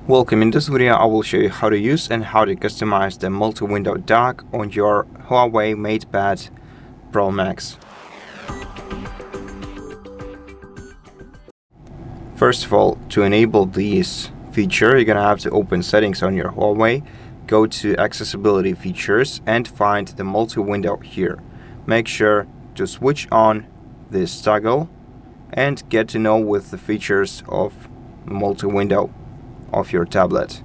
Welcome. In this video I will show you how to use and how to customize the multi-window dock on your HUAWEI MatePad Pro Max. First of all, to enable this feature, you're gonna have to open settings on your HUAWEI, go to accessibility features and find the multi-window here. Make sure to switch on this toggle and get to know with the features of multi-window of your tablet.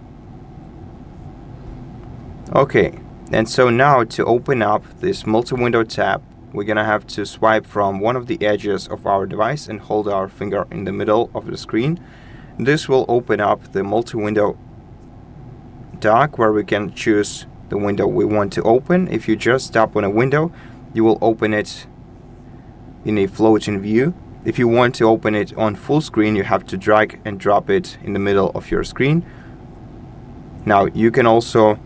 Okay, and so now to open up this multi-window tab, we're gonna have to swipe from one of the edges of our device and hold our finger in the middle of the screen. This will open up the multi-window dock where we can choose the window we want to open. If you just tap on a window, you will open it in a floating view. If you want to open it on full screen, you have to drag and drop it in the middle of your screen. Now you can also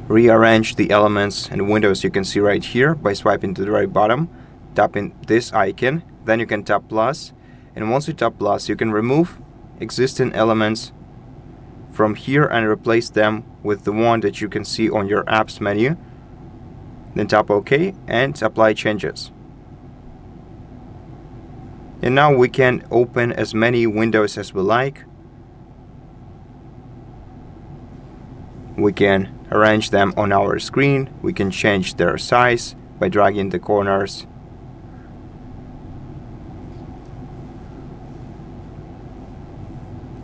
rearrange the elements and windows you can see right here by swiping to the right bottom, tapping this icon, then you can tap plus, and once you tap plus you can remove existing elements from here and replace them with the one that you can see on your apps menu. Then tap OK and apply changes. And now we can open as many windows as we like. We can arrange them on our screen. We can change their size by dragging the corners.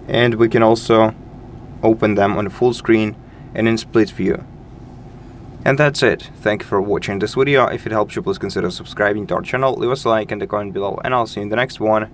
And we can also open them on full screen and in split view. And that's it. Thank you for watching this video. If it helps you, please consider subscribing to our channel, leave us a like and a comment below, and I'll see you in the next one.